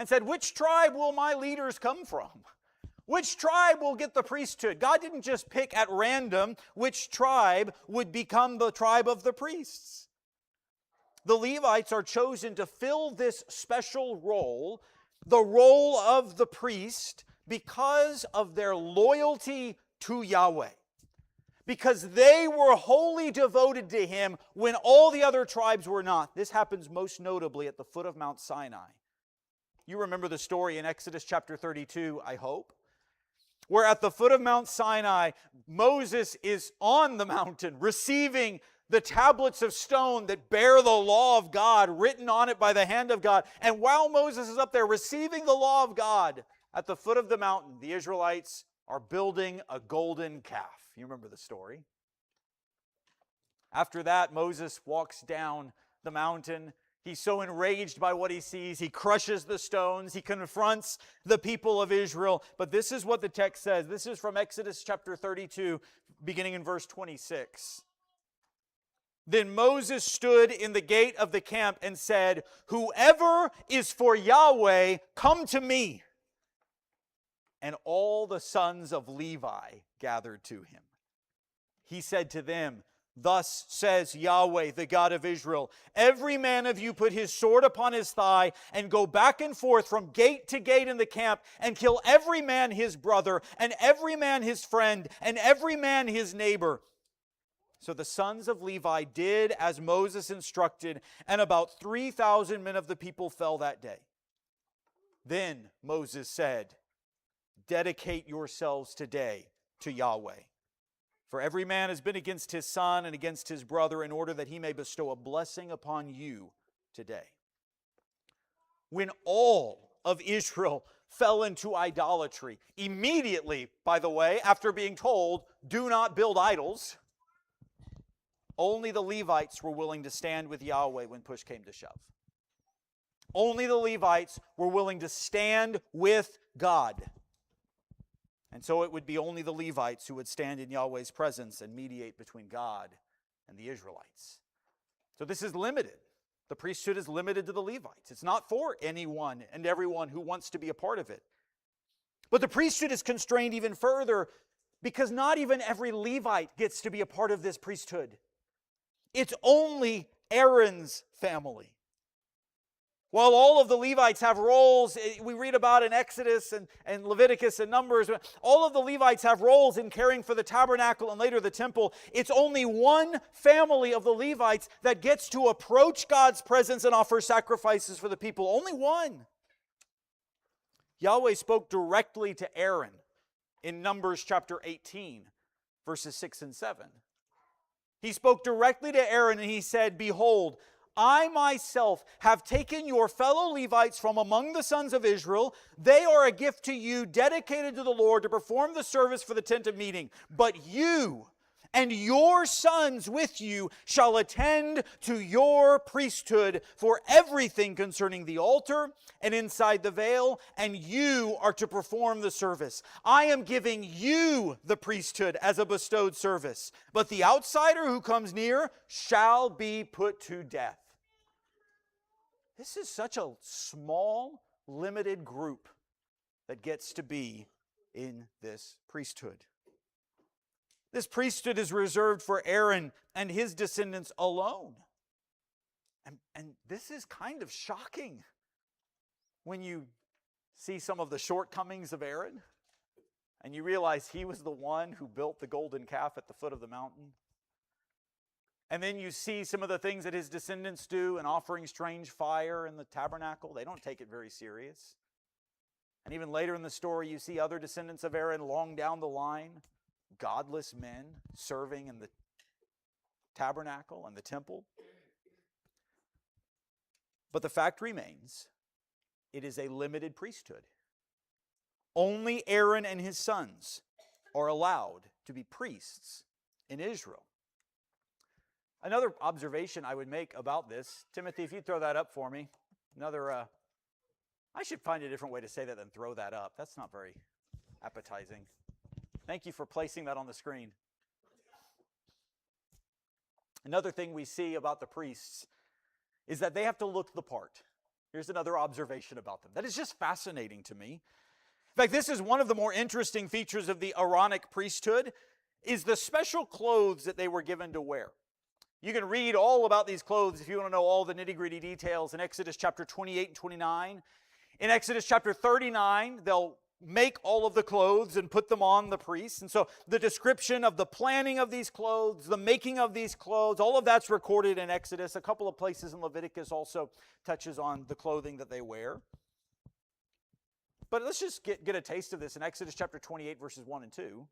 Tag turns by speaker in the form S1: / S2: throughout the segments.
S1: and said, which tribe will my leaders come from? Which tribe will get the priesthood? God didn't just pick at random which tribe would become the tribe of the priests. The Levites are chosen to fill this special role, the role of the priest, because of their loyalty to Yahweh. Because they were wholly devoted to Him when all the other tribes were not. This happens most notably at the foot of Mount Sinai. You remember the story in Exodus chapter 32, I hope, where at the foot of Mount Sinai, Moses is on the mountain receiving the tablets of stone that bear the law of God written on it by the hand of God. And while Moses is up there receiving the law of God, at the foot of the mountain, the Israelites are building a golden calf. You remember the story. After that, Moses walks down the mountain. He's so enraged by what he sees, he crushes the stones, he confronts the people of Israel. But this is what the text says. This is from Exodus chapter 32, beginning in verse 26. Then Moses stood in the gate of the camp and said, whoever is for Yahweh, come to me. And all the sons of Levi gathered to him. He said to them, thus says Yahweh, the God of Israel, every man of you put his sword upon his thigh and go back and forth from gate to gate in the camp and kill every man his brother and every man his friend and every man his neighbor. So the sons of Levi did as Moses instructed, and about 3,000 men of the people fell that day. Then Moses said, dedicate yourselves today to Yahweh. For every man has been against his son and against his brother, in order that he may bestow a blessing upon you today. When all of Israel fell into idolatry, immediately, by the way, after being told, do not build idols, only the Levites were willing to stand with Yahweh when push came to shove. Only the Levites were willing to stand with God. And so it would be only the Levites who would stand in Yahweh's presence and mediate between God and the Israelites. So this is limited. The priesthood is limited to the Levites. It's not for anyone and everyone who wants to be a part of it. But the priesthood is constrained even further because not even every Levite gets to be a part of this priesthood. It's only Aaron's family. While all of the Levites have roles, we read about in Exodus and Leviticus and Numbers, all of the Levites have roles in caring for the tabernacle and later the temple. It's only one family of the Levites that gets to approach God's presence and offer sacrifices for the people. Only one. Yahweh spoke directly to Aaron in Numbers chapter 18, verses 6 and 7. He spoke directly to Aaron and he said, behold, I myself have taken your fellow Levites from among the sons of Israel. They are a gift to you, dedicated to the Lord to perform the service for the tent of meeting. But you and your sons with you shall attend to your priesthood for everything concerning the altar and inside the veil, and you are to perform the service. I am giving you the priesthood as a bestowed service, but the outsider who comes near shall be put to death. This is such a small, limited group that gets to be in this priesthood. This priesthood is reserved for Aaron and his descendants alone. And this is kind of shocking when you see some of the shortcomings of Aaron and you realize he was the one who built the golden calf at the foot of the mountain. And then you see some of the things that his descendants do in offering strange fire in the tabernacle. They don't take it very serious. And even later in the story, you see other descendants of Aaron long down the line, godless men serving in the tabernacle and the temple. But the fact remains, it is a limited priesthood. Only Aaron and his sons are allowed to be priests in Israel. Another observation I would make about this, Timothy, if you throw that up for me, I should find a different way to say that than throw that up. That's not very appetizing. Thank you for placing that on the screen. Another thing we see about the priests is that they have to look the part. Here's another observation about them that is just fascinating to me. In fact, this is one of the more interesting features of the Aaronic priesthood, is the special clothes that they were given to wear. You can read all about these clothes if you want to know all the nitty-gritty details in Exodus chapter 28 and 29. In Exodus chapter 39, they'll make all of the clothes and put them on the priests. And so the description of the planning of these clothes, the making of these clothes, all of that's recorded in Exodus. A couple of places in Leviticus also touches on the clothing that they wear. But let's just get a taste of this in Exodus chapter 28, verses 1 and 2.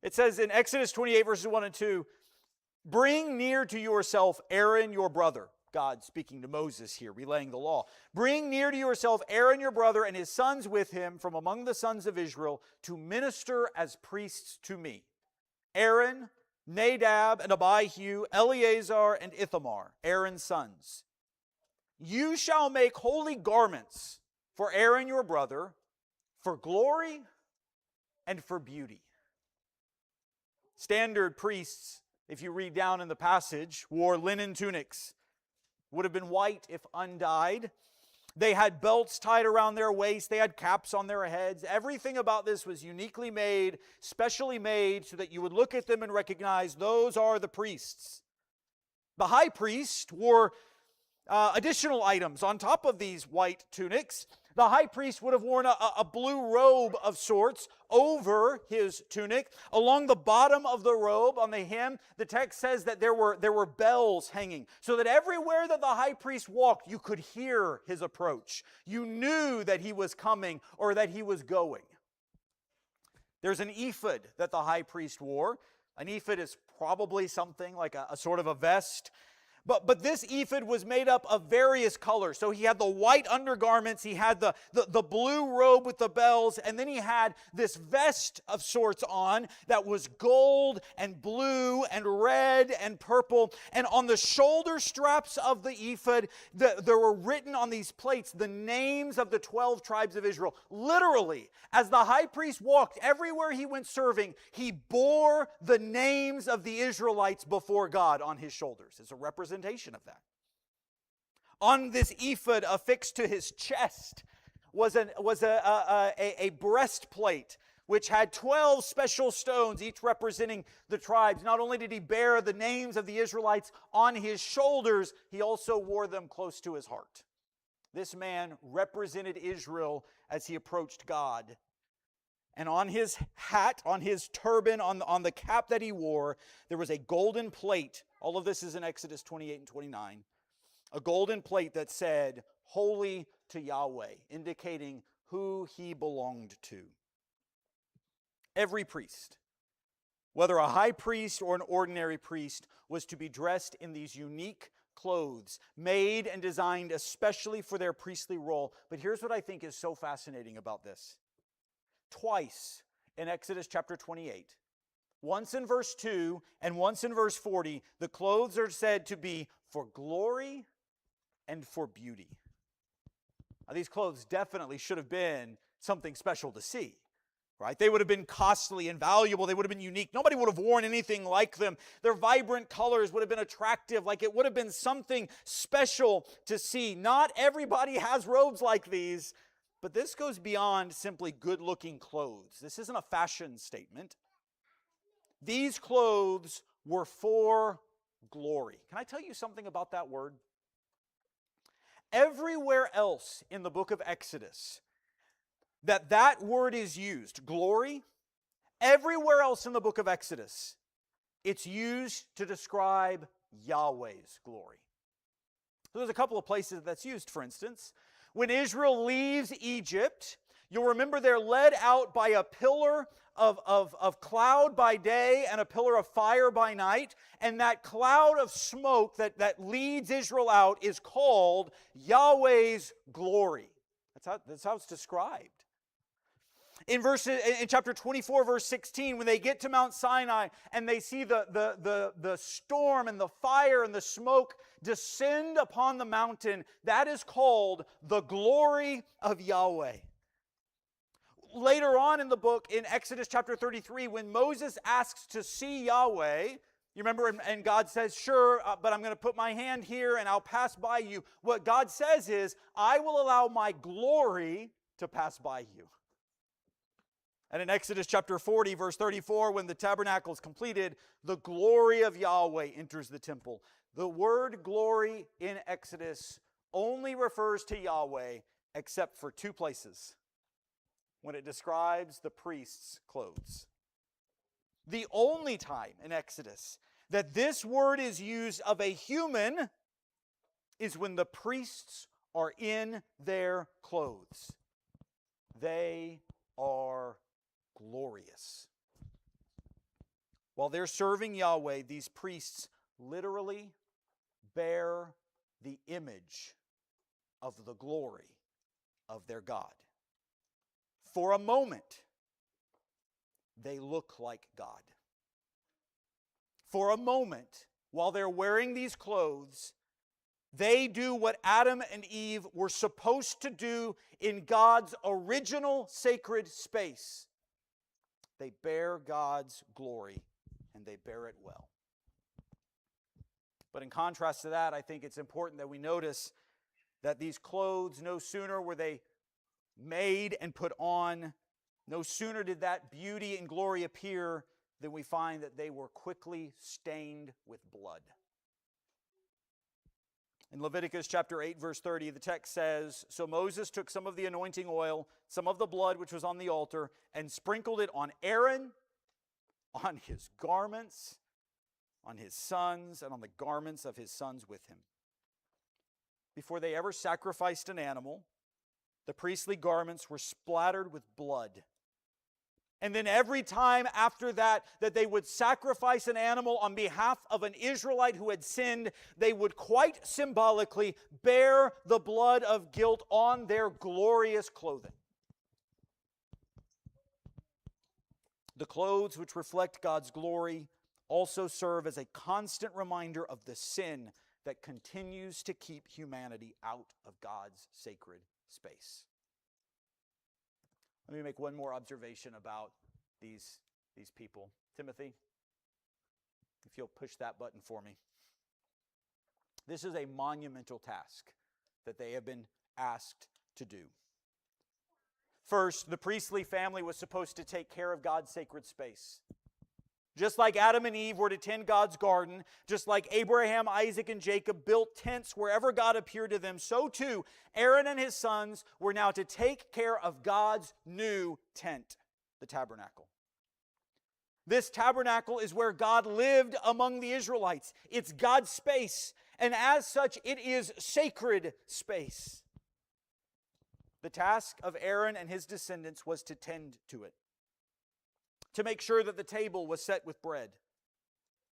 S1: It says in Exodus 28, verses 1 and 2, "Bring near to yourself Aaron your brother." God speaking to Moses here, relaying the law. "Bring near to yourself Aaron your brother and his sons with him from among the sons of Israel to minister as priests to me. Aaron, Nadab, and Abihu, Eleazar, and Ithamar, Aaron's sons. You shall make holy garments for Aaron your brother, for glory and for beauty." Standard priests, if you read down in the passage, wore linen tunics. Would have been white if undyed. They had belts tied around their waist. They had caps on their heads. Everything about this was uniquely made, specially made, so that you would look at them and recognize those are the priests. The high priest wore additional items on top of these white tunics. The high priest would have worn a blue robe of sorts over his tunic. Along the bottom of the robe, on the hem, the text says that there were bells hanging, so that everywhere that the high priest walked, you could hear his approach. You knew that he was coming or that he was going. There's an ephod that the high priest wore. An ephod is probably something like a sort of a vest. But this ephod was made up of various colors. So he had the white undergarments, he had the blue robe with the bells, and then he had this vest of sorts on that was gold and blue and red and purple. And on the shoulder straps of the ephod, there were written on these plates the names of the 12 tribes of Israel. Literally, as the high priest walked everywhere he went serving, he bore the names of the Israelites before God on his shoulders. It's a representation of that. On this ephod affixed to his chest was a breastplate which had 12 special stones, each representing the tribes. Not only did he bear the names of the Israelites on his shoulders, he also wore them close to his heart. This man represented Israel as he approached God. And on his hat, on his turban, on the cap that he wore, there was a golden plate. All of this is in Exodus 28 and 29. A golden plate that said, "Holy to Yahweh," indicating who he belonged to. Every priest, whether a high priest or an ordinary priest, was to be dressed in these unique clothes, made and designed especially for their priestly role. But here's what I think is so fascinating about this. Twice in Exodus chapter 28, once in verse 2 and once in verse 40, the clothes are said to be for glory and for beauty. Now, these clothes definitely should have been something special to see, right? They would have been costly and valuable. They would have been unique. Nobody would have worn anything like them. Their vibrant colors would have been attractive. Like it would have been something special to see. Not everybody has robes like these. But this goes beyond simply good-looking clothes. This isn't a fashion statement. These clothes were for glory. Can I tell you something about that word? Everywhere else in the book of Exodus that word is used, glory, everywhere else in the book of Exodus, it's used to describe Yahweh's glory. So there's a couple of places that's used, for instance. When Israel leaves Egypt, you'll remember they're led out by a pillar of cloud by day and a pillar of fire by night. And that cloud of smoke that leads Israel out is called Yahweh's glory. That's how it's described. In chapter 24, verse 16, when they get to Mount Sinai and they see the storm and the fire and the smoke descend upon the mountain, that is called the glory of Yahweh. Later on in the book, in Exodus chapter 33, when Moses asks to see Yahweh, You remember, and God says, sure, but I'm going to put my hand here and I'll pass by you. What God says is, I will allow my glory to pass by you. And in Exodus chapter 40, verse 34, when the tabernacle is completed, the glory of Yahweh enters the temple. The word glory in Exodus only refers to Yahweh except for two places when it describes the priest's clothes. The only time in Exodus that this word is used of a human is when the priests are in their clothes. They are glorious. While they're serving Yahweh, these priests literally bear the image of the glory of their God. For a moment, they look like God. For a moment, while they're wearing these clothes, they do what Adam and Eve were supposed to do in God's original sacred space. They bear God's glory, and they bear it well. But in contrast to that, I think it's important that we notice that these clothes, no sooner were they made and put on, no sooner did that beauty and glory appear, than we find that they were quickly stained with blood. In Leviticus chapter 8, verse 30, the text says, "So Moses took some of the anointing oil, some of the blood which was on the altar, and sprinkled it on Aaron, on his garments, on his sons, and on the garments of his sons with him." Before they ever sacrificed an animal, the priestly garments were splattered with blood. And then every time after that they would sacrifice an animal on behalf of an Israelite who had sinned, they would quite symbolically bear the blood of guilt on their glorious clothing. The clothes which reflect God's glory also serve as a constant reminder of the sin that continues to keep humanity out of God's sacred space. Let me make one more observation about these people. Timothy, if you'll push that button for me. This is a monumental task that they have been asked to do. First, the priestly family was supposed to take care of God's sacred space. Just like Adam and Eve were to tend God's garden, just like Abraham, Isaac, and Jacob built tents wherever God appeared to them, so too Aaron and his sons were now to take care of God's new tent, the tabernacle. This tabernacle is where God lived among the Israelites. It's God's space, and as such, it is sacred space. The task of Aaron and his descendants was to tend to it, to make sure that the table was set with bread,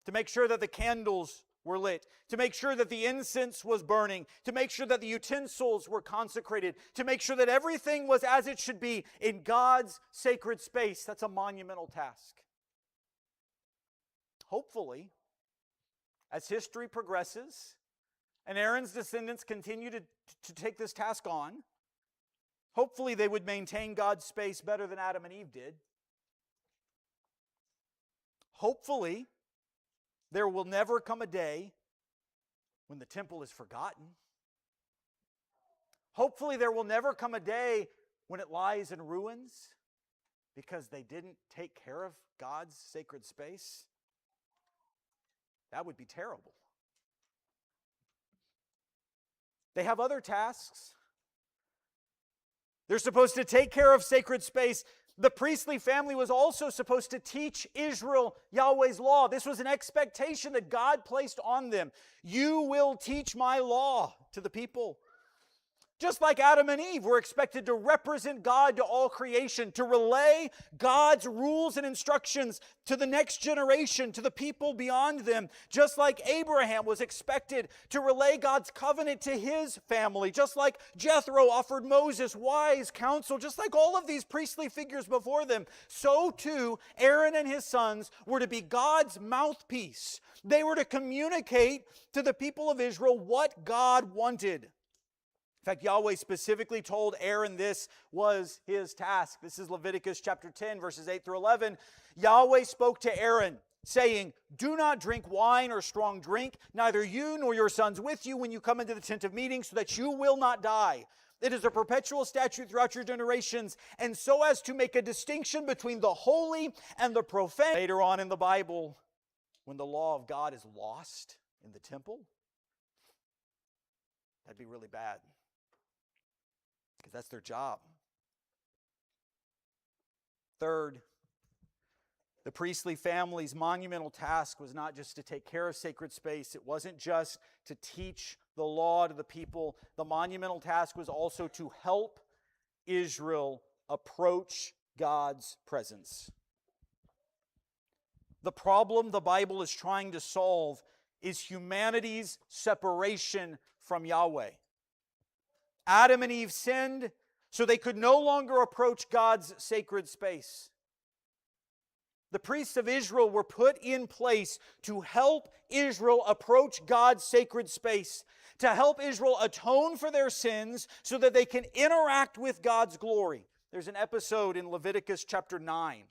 S1: to make sure that the candles were lit, to make sure that the incense was burning, to make sure that the utensils were consecrated, to make sure that everything was as it should be in God's sacred space. That's a monumental task. Hopefully, as history progresses and Aaron's descendants continue to take this task on, hopefully they would maintain God's space better than Adam and Eve did. Hopefully, there will never come a day when the temple is forgotten. Hopefully, there will never come a day when it lies in ruins because they didn't take care of God's sacred space. That would be terrible. They have other tasks. They're supposed to take care of sacred space. The priestly family was also supposed to teach Israel Yahweh's law. This was an expectation that God placed on them. You will teach my law to the people. Just like Adam and Eve were expected to represent God to all creation, to relay God's rules and instructions to the next generation, to the people beyond them. Just like Abraham was expected to relay God's covenant to his family. Just like Jethro offered Moses wise counsel. Just like all of these priestly figures before them. So too, Aaron and his sons were to be God's mouthpiece. They were to communicate to the people of Israel what God wanted. In fact, Yahweh specifically told Aaron this was his task. This is Leviticus chapter 10, verses 8 through 11. Yahweh spoke to Aaron, saying, "Do not drink wine or strong drink, neither you nor your sons with you when you come into the tent of meeting, so that you will not die. It is a perpetual statute throughout your generations, and so as to make a distinction between the holy and the profane." Later on in the Bible, when the law of God is lost in the temple, that'd be really bad, because that's their job. Third, the priestly family's monumental task was not just to take care of sacred space. It wasn't just to teach the law to the people. The monumental task was also to help Israel approach God's presence. The problem the Bible is trying to solve is humanity's separation from Yahweh. Adam and Eve sinned, so they could no longer approach God's sacred space. The priests of Israel were put in place to help Israel approach God's sacred space, to help Israel atone for their sins so that they can interact with God's glory. There's an episode in Leviticus chapter 9